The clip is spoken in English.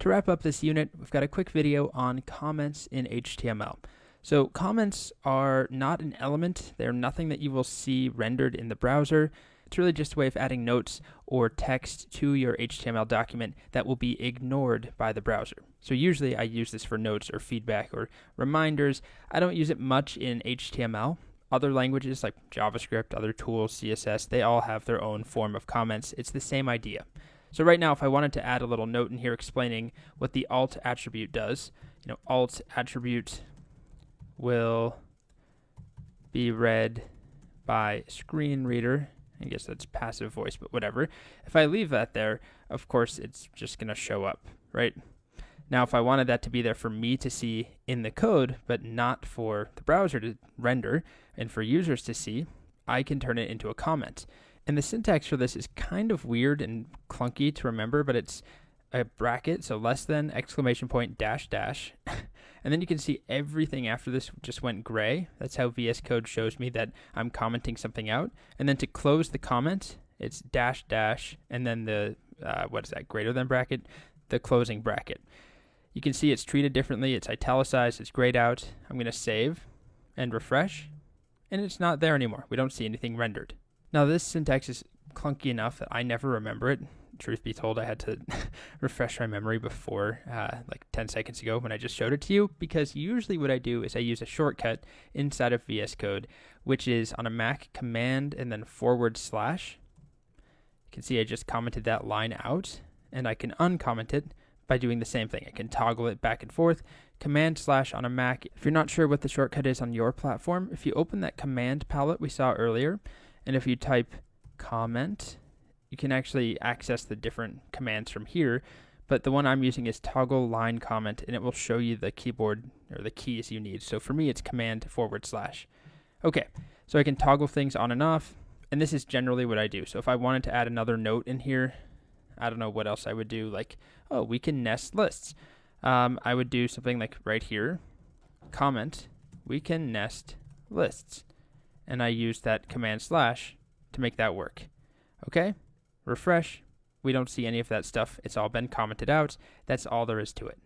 To wrap up this unit, we've got a quick video on comments in HTML. So comments are not an element. They're nothing that you will see rendered in the browser. It's really just a way of adding notes or text to your HTML document that will be ignored by the browser. So usually I use this for notes or feedback or reminders. I don't use it much in HTML. Other languages like JavaScript, other tools, CSS, they all have their own form of comments. It's the same idea. So right now, if I wanted to add a little note in here explaining what the alt attribute does, alt attribute will be read by screen reader. I guess that's passive voice, but whatever. If I leave that there, of course, it's just going to show up, right? Now, if I wanted that to be there for me to see in the code, but not for the browser to render and for users to see, I can turn it into a comment. And the syntax for this is kind of weird and clunky to remember, but it's a bracket, so less than, exclamation point, dash, dash. And then you can see everything after this just went gray. That's how VS Code shows me that I'm commenting something out. And then to close the comment, it's dash, dash, and then the, greater than bracket, the closing bracket. You can see it's treated differently. It's italicized, it's grayed out. I'm going to save and refresh, and it's not there anymore. We don't see anything rendered. Now this syntax is clunky enough that I never remember it. Truth be told, I had to refresh my memory before, like 10 seconds ago when I just showed it to you, because usually what I do is I use a shortcut inside of VS Code, which is on a Mac, command and then /. You can see I just commented that line out, and I can uncomment it by doing the same thing. I can toggle it back and forth, command / on a Mac. If you're not sure what the shortcut is on your platform, if you open that command palette we saw earlier, and if you type comment, you can actually access the different commands from here, but the one I'm using is toggle line comment, and it will show you the keyboard or the keys you need. So for me, it's command /. Okay, so I can toggle things on and off, and this is generally what I do. So if I wanted to add another note in here, I don't know what else I would do, like, oh, we can nest lists. I would do something like right here, comment, we can nest lists. And I use that command / to make that work. Okay, refresh. We don't see any of that stuff. It's all been commented out. That's all there is to it.